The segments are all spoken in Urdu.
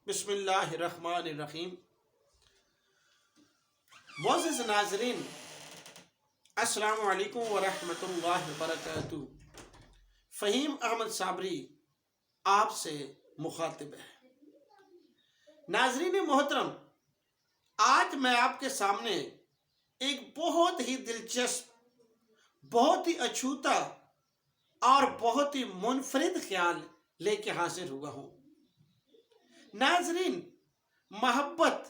بسم اللہ الرحمن الرحیم۔ معزز ناظرین، السلام علیکم ورحمۃ اللہ وبرکاتہ۔ فہیم احمد صابری آپ سے مخاطب ہے۔ ناظرین محترم، آج میں آپ کے سامنے ایک بہت ہی دلچسپ، بہت ہی اچھوتا اور بہت ہی منفرد خیال لے کے حاضر ہوا ہوں۔ ناظرین، محبت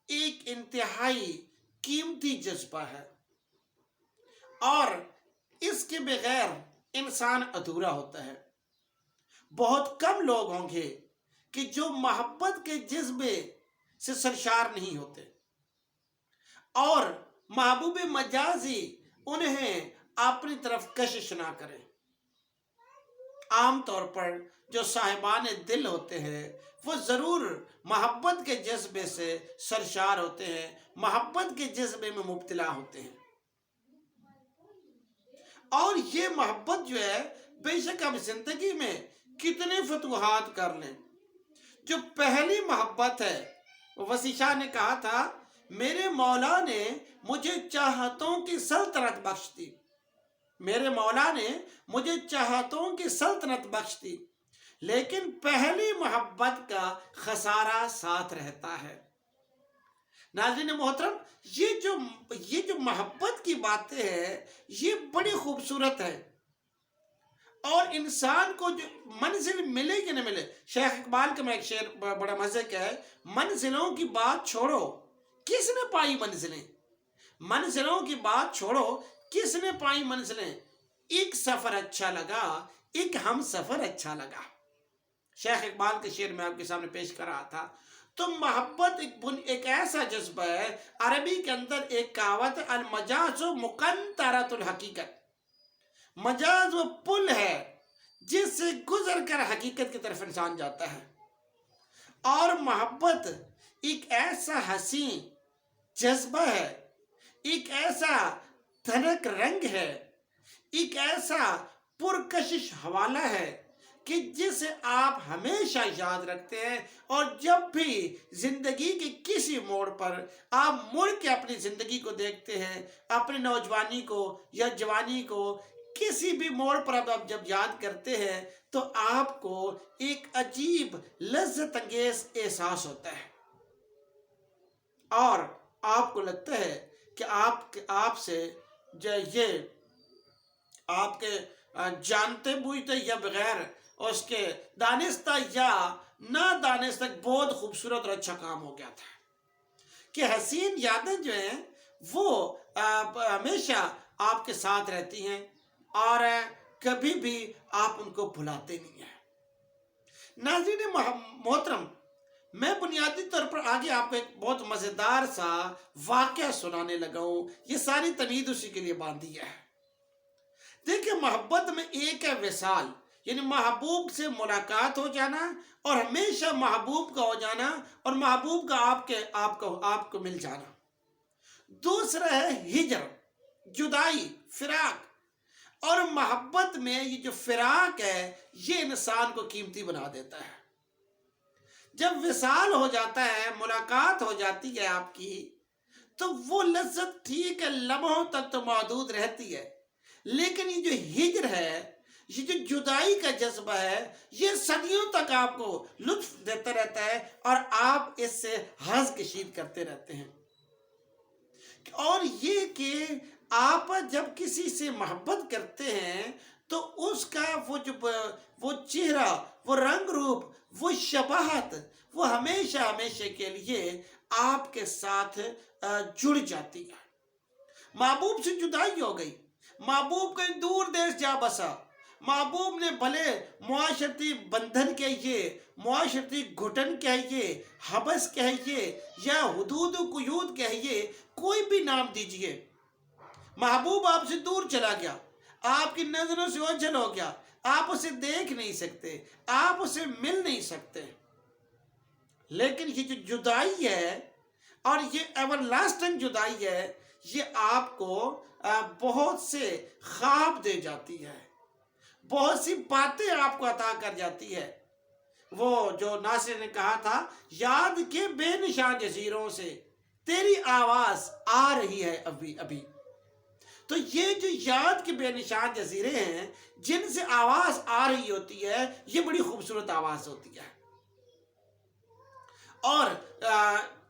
ایک انتہائی قیمتی جذبہ ہے اور اس کے بغیر انسان ادھورا ہوتا ہے۔ بہت کم لوگ ہوں گے کہ جو محبت کے جذبے سے سرشار نہیں ہوتے اور محبوب مجازی انہیں اپنی طرف کشش نہ کرے۔ عام طور پر جو صاحبان دل ہوتے ہیں وہ ضرور محبت کے جذبے سے سرشار ہوتے ہیں، محبت کے جذبے میں مبتلا ہوتے ہیں۔ اور یہ محبت جو ہے، بے شک ہم زندگی میں کتنے فتوحات کر لیں، جو پہلی محبت ہے، وسیع شاہ نے کہا تھا، میرے مولا نے مجھے چاہتوں کی سلطنت بخش دی، میرے مولا نے مجھے چاہتوں کی سلطنت بخش دی، لیکن پہلی محبت کا خسارہ ساتھ رہتا ہے۔ ناظرین محترم، یہ جو محبت کی باتیں ہیں یہ بڑی خوبصورت ہے، اور انسان کو جو منزل ملے کہ نہ ملے، شیخ اقبال کا میں ایک شعر بڑا مزے کا ہے، منزلوں کی بات چھوڑو کس نے پائی منزلیں، منزلوں کی بات چھوڑو کس نے پائی منزلیں، ایک سفر اچھا لگا ایک ہم سفر اچھا لگا۔ شیخ اقبال کے شعر میں آپ کے سامنے پیش کر رہا تھا۔ تو محبت ایک ایسا جذبہ ہے، عربی کے اندر ایک کہاوت ہے، المجاز مقنطرۃ الحقیقت، مجاز وہ پل ہے جس سے گزر کر حقیقت کی طرف انسان جاتا ہے، اور محبت ایک ایسا حسین جذبہ ہے، ایک ایسا دھنک رنگ ہے، ایک ایسا پرکشش حوالہ ہے کہ جسے آپ ہمیشہ یاد رکھتے ہیں، اور جب بھی زندگی کے کسی موڑ پر آپ مڑ کے اپنی زندگی کو دیکھتے ہیں، اپنی نوجوانی کو یا جوانی کو کسی بھی موڑ پر آپ جب یاد کرتے ہیں تو آپ کو ایک عجیب لذت انگیز احساس ہوتا ہے، اور آپ کو لگتا ہے کہ آپ سے یہ آپ کے جانتے بوجھتے یا بغیر اس کے دانستہ یا نہ دانستہ بہت خوبصورت اور اچھا کام ہو گیا تھا، کہ حسین یادیں جو ہیں وہ ہمیشہ آپ کے ساتھ رہتی ہیں اور کبھی بھی آپ ان کو بھلاتے نہیں ہیں۔ ناظرین محترم، میں بنیادی طور پر آگے آپ کو ایک بہت مزیدار سا واقعہ سنانے لگا ہوں، یہ ساری تمہید اسی کے لیے باندھی ہے۔ دیکھیں، محبت میں ایک ہے وصال، یعنی محبوب سے ملاقات ہو جانا اور ہمیشہ محبوب کا ہو جانا اور محبوب کا آپ کو مل جانا۔ دوسرا ہے ہجر، جدائی، فراق، اور محبت میں یہ جو فراق ہے یہ انسان کو قیمتی بنا دیتا ہے۔ جب وصال ہو جاتا ہے، ملاقات ہو جاتی ہے آپ کی، تو وہ لذت ٹھیک ہے لمحوں تک تو محدود رہتی ہے، لیکن یہ جو ہجر ہے، یہ جو جدائی کا جذبہ ہے، یہ صدیوں تک آپ کو لطف دیتا رہتا ہے اور آپ اس سے حظ کشید کرتے رہتے ہیں۔ اور یہ کہ آپ جب کسی سے محبت کرتے ہیں تو اس کا وہ چہرہ، وہ رنگ روپ، وہ شباہت، وہ ہمیشہ کے لیے آپ کے ساتھ جڑ جاتی ہے۔ محبوب سے جدائی ہو گئی، محبوب کہیں دور دیش جا بسا، محبوب نے بھلے معاشرتی بندھن کہیے، معاشرتی گھٹن کہیے، حبس کہیے یا حدود و قیود کہیے، کوئی بھی نام دیجئے، محبوب آپ سے دور چلا گیا، آپ کی نظروں سے اوجھل ہو گیا، آپ اسے دیکھ نہیں سکتے، آپ اسے مل نہیں سکتے۔ لیکن یہ جو جدائی ہے اور یہ ایور لاسٹنگ جدائی ہے، یہ آپ کو بہت سے خواب دے جاتی ہے، بہت سی باتیں آپ کو عطا کر جاتی ہے، وہ جو ناصر نے کہا تھا یاد کے بے نشان جزیروں سے تیری آواز آ رہی ہے ابھی ابھی. تو یہ جو یاد کے بے نشان جزیرے ہیں جن سے آواز آ رہی ہوتی ہے یہ بڑی خوبصورت آواز ہوتی ہے. اور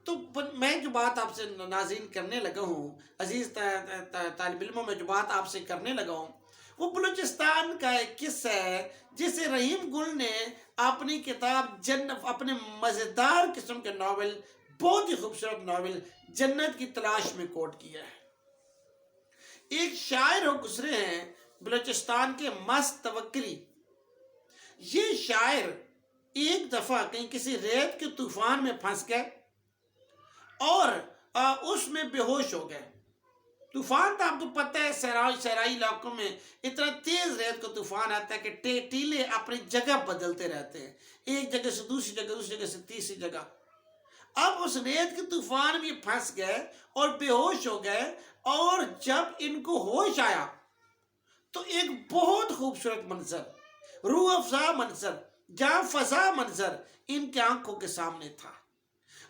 تو میں جو بات آپ سے ناظرین کرنے لگا ہوں، عزیز طالب علموں، میں جو بات آپ سے کرنے لگا ہوں وہ بلوچستان کا ایک قصہ ہے جسے رحیم گل نے اپنی کتاب اپنے مزیدار قسم کے ناول، بہت ہی خوبصورت ناول جنت کی تلاش میں کوٹ کیا ہے. ایک شاعر ہو گزرے ہیں بلوچستان کے مست توکلی. یہ شاعر ایک دفعہ کہیں کسی ریت کے طوفان میں پھنس گئے اور اس میں بے ہوش ہو گئے. طوفان تو آپ کو پتہ ہے صحرائی علاقوں میں اتنا تیز ریت کا طوفان آتا ہے کہ ٹیلے اپنی جگہ بدلتے رہتے ہیں، ایک جگہ سے دوسری جگہ، دوسری جگہ سے تیسری جگہ. اب اس ریت کے طوفان میں پھنس گئے اور بے ہوش ہو گئے، اور جب ان کو ہوش آیا تو ایک بہت خوبصورت منظر، روح افزا منظر، جاں فضا منظر ان کی آنکھوں کے سامنے تھا.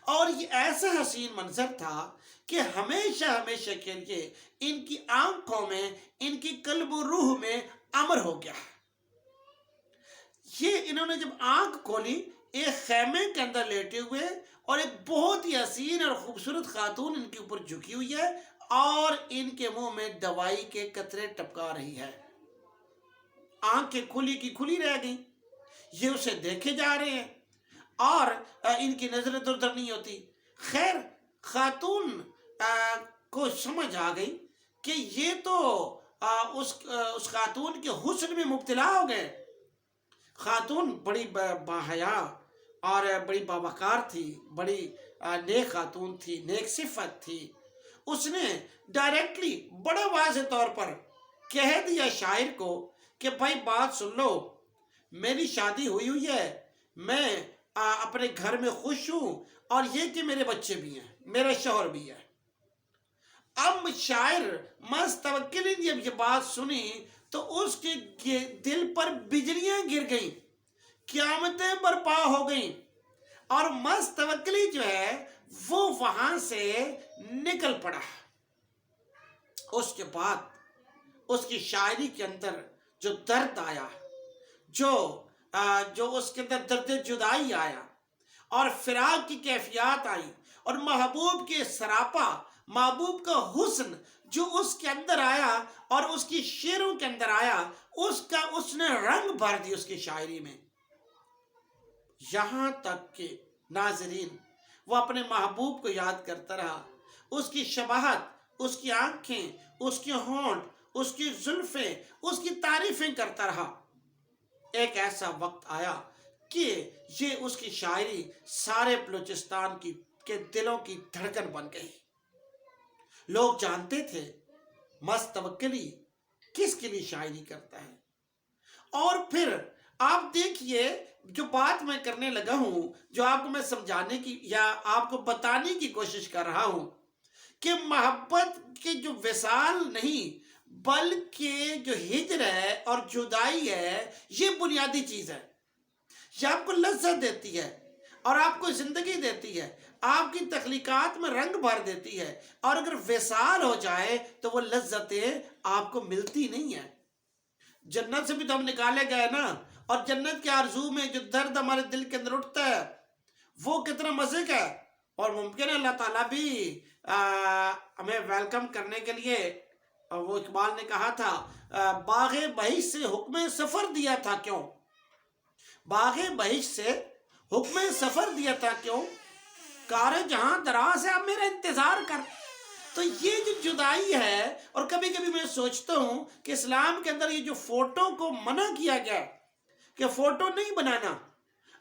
اور یہ ایسا حسین منظر تھا کہ ہمیشہ ہمیشہ کے لیے ان کی آنکھوں میں، ان کی قلب و روح میں امر ہو گیا. یہ انہوں نے جب آنکھ کھولی ایک خیمے کے اندر لیٹے ہوئے، اور ایک بہت ہی حسین اور خوبصورت خاتون ان کے اوپر جھکی ہوئی ہے اور ان کے منہ میں دوائی کے قطرے ٹپکا رہی ہے. آنکھیں کھلی کی کھلی رہ گئیں. یہ اسے دیکھے جا رہے ہیں اور ان کی نظر ادھر ادھر نہیں ہوتی. خیر خاتون کو سمجھ آ گئی کہ یہ تو اس خاتون کے حسن میں مبتلا ہو گئے. خاتون بڑی باحیا اور بڑی باوقار تھی، بڑی نیک خاتون تھی، نیک صفت تھی. اس نے ڈائریکٹلی بڑے واضح طور پر کہہ دیا شاعر کو کہ بھائی بات سن لو، میری شادی ہوئی ہے، میں اپنے گھر میں خوش ہوں، اور یہ کہ میرے بچے بھی ہیں، میرا شوہر بھی ہے. اب شاعر مست توکل نے جب یہ بات سنی تو اس کے دل پر بجلیاں گر گئیں، قیامتیں برپا ہو گئیں، اور مست توکلی جو ہے وہ وہاں سے نکل پڑا. اس کے بعد اس کی شاعری کے اندر جو درد آیا، جو اس کے اندر درد جدائی آیا اور فراق کی کیفیات آئی، اور محبوب کے سراپا، محبوب کا حسن جو اس کے اندر آیا اور اس کی شعروں کے اندر آیا، اس نے رنگ بھر دی اس کی شاعری میں. یہاں تک کہ ناظرین وہ اپنے محبوب کو یاد کرتا رہا، اس کی شباہت، اس کی آنکھیں، اس کے ہونٹ، اس کی زلفیں، اس کی تعریفیں کرتا رہا. ایک ایسا وقت آیا کہ یہ اس کی شاعری سارے بلوچستان کے دلوں کی دھڑکن بن گئی. لوگ جانتے تھے مست توکلی کس کے لیے شاعری کرتا ہے. اور پھر آپ دیکھیے جو بات میں کرنے لگا ہوں، جو آپ کو میں سمجھانے کی یا آپ کو بتانے کی کوشش کر رہا ہوں کہ محبت کے جو وصال نہیں بلکہ جو ہجر ہے اور جدائی ہے، یہ بنیادی چیز ہے. یہ آپ کو لذت دیتی ہے اور آپ کو زندگی دیتی ہے، آپ کی تخلیقات میں رنگ بھر دیتی ہے، اور اگر وصال ہو جائے تو وہ لذتیں آپ کو ملتی نہیں ہیں. جنت سے بھی تو ہم نکالے گئے نا، اور جنت کے آرزو میں جو درد ہمارے دل کے اندر اٹھتا ہے وہ کتنا مزے کا ہے. اور ممکن ہے اللہ تعالیٰ بھی ہمیں ویلکم کرنے کے لیے، وہ اقبال نے کہا تھا باغ بہشت سے حکم سفر دیا تھا کیوں، باغ بہشت سے حکم سفر دیا تھا کیوں، کار جہاں دراز ہے اب میرا انتظار کر. تو یہ جو جدائی ہے، اور کبھی کبھی میں سوچتا ہوں کہ اسلام کے اندر یہ جو فوٹو کو منع کیا گیا کہ فوٹو نہیں بنانا،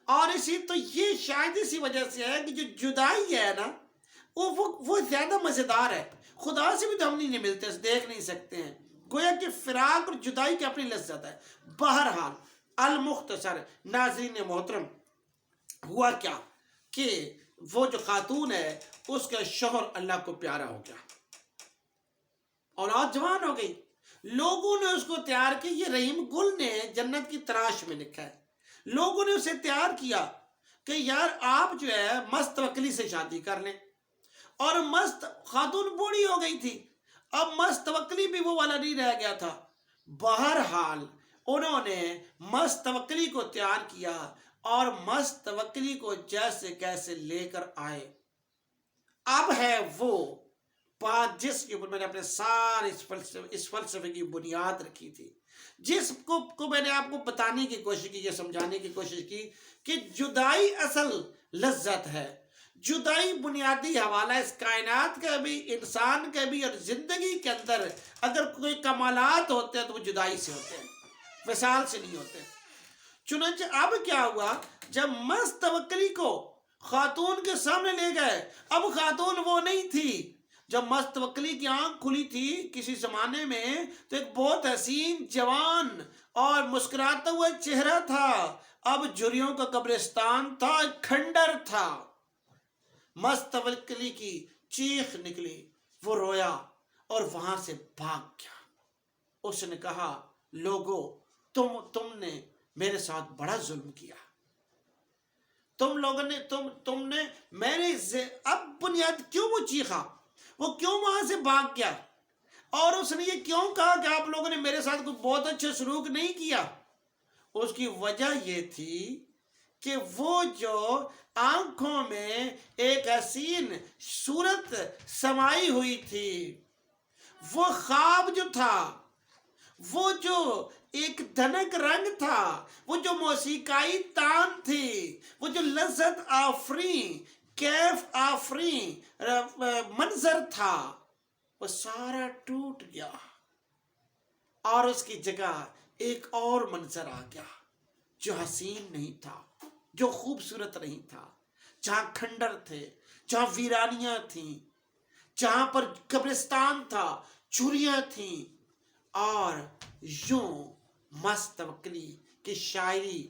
اور تو یہ شاید اسی وجہ سے ہے کہ جو جدائی ہے نا وہ زیادہ مزیدار ہے. خدا سے بھی تو ہم نہیں ملتے، دیکھ نہیں سکتے ہیں، گویا کہ فراق اور جدائی کی اپنی لذت ہے. بہرحال المختصر ناظرین محترم، ہوا کیا کہ وہ جو خاتون ہے اس کا شوہر اللہ کو پیارا ہو گیا، اولاد جوان ہو گئی. لوگوں نے اس کو تیار کی. یہ رحیم گل نے جنت کی تلاش میں لکھا ہے. لوگوں نے اسے تیار کیا کہ یار آپ جو ہے مستوکلی سے شادی کر لیں، اور خاتون بوڑھی ہو گئی تھی، اب مستوکلی بھی وہ والا نہیں رہ گیا تھا۔ بہرحال انہوں نے مستوکلی کو تیار کیا اور مستوکلی کو جیسے کیسے لے کر آئے۔ اب ہے وہ بات جس کے اوپر میں نے اپنے سارے اس فلسفے کی بنیاد رکھی تھی، جس کو میں نے آپ کو بتانے کی کوشش کی، یہ سمجھانے کی کوشش کی کہ جدائی اصل لذت ہے، جدائی بنیادی حوالہ اس کائنات کا بھی، انسان کا بھی، اور زندگی کے اندر اگر کوئی کمالات ہوتے ہیں تو وہ جدائی سے ہوتے ہیں، وصال سے نہیں ہوتے۔ چنانچہ اب کیا ہوا، جب مستوکلی کو خاتون کے سامنے لے گئے، اب خاتون وہ نہیں تھی۔ جب مستوکلی کی آنکھ کھلی تھی کسی زمانے میں تو ایک بہت حسین جوان اور مسکراتا ہوا چہرہ تھا، اب جھریوں کا قبرستان تھا، ایک کھنڈر تھا۔ مستوکلی کی چیخ نکلی، وہ رویا اور وہاں سے بھاگ گیا۔ اس نے کہا، لوگو تم نے میرے ساتھ بڑا ظلم کیا، تم لوگوں نے تم نے میرے اب بنیاد کیوں وہ چیخا، وہ کیوں وہاں سے بھاگ گیا، اور اس نے یہ کیوں کہا کہ آپ لوگوں نے میرے ساتھ کوئی بہت اچھا سلوک نہیں کیا؟ اس کی وجہ یہ تھی کہ وہ جو آنکھوں میں ایک حسین صورت سمائی ہوئی تھی، وہ خواب جو تھا، وہ جو ایک دھنک رنگ تھا، وہ جو موسیقائی تان تھی، وہ جو لذت آفریں، کیف آفریں منظر تھا، وہ سارا ٹوٹ گیا، اور اس کی جگہ ایک اور منظر آ گیا جو حسین نہیں تھا، جو خوبصورت نہیں تھا، جہاں کھنڈر تھے، جہاں ویرانیاں تھیں، جہاں پر قبرستان تھا، چوریاں تھیں، اور یوں مستوکلی کی شاعری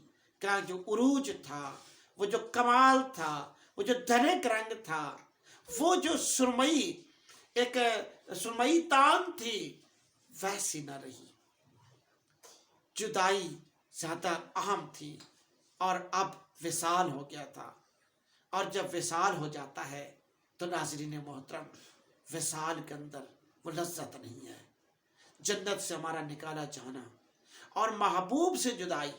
کا جو عروج تھا، وہ جو کمال تھا، وہ جو دھنک رنگ تھا، وہ جو ایک سرمئی تان تھی، ویسی نہ رہی۔ جدائی زیادہ اہم تھی، اور اب وصال ہو گیا تھا، اور جب وصال ہو جاتا ہے تو ناظرین محترم، وصال کے اندر وہ لذت نہیں ہے۔ جنت سے ہمارا نکالا جانا اور محبوب سے جدائی،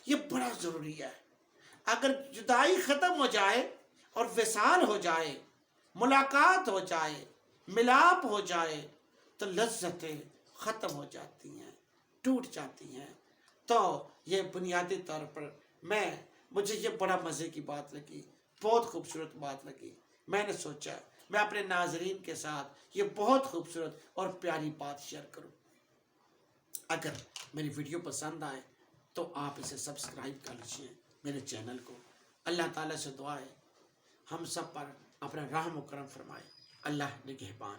یہ بڑا ضروری ہے۔ اگر جدائی ختم ہو جائے اور وصال ہو جائے، ملاقات ہو جائے، ملاپ ہو جائے، تو لذتیں ختم ہو جاتی ہیں، ٹوٹ جاتی ہیں۔ تو یہ بنیادی طور پر مجھے یہ بڑا مزے کی بات لگی، بہت خوبصورت بات لگی۔ میں نے سوچا میں اپنے ناظرین کے ساتھ یہ بہت خوبصورت اور پیاری بات شیئر کروں۔ اگر میری ویڈیو پسند آئے تو آپ اسے سبسکرائب کر لیجیے میرے چینل کو۔ اللہ تعالیٰ سے دعا ہے ہم سب پر اپنا رحم و کرم فرمائے۔ اللہ نگہبان۔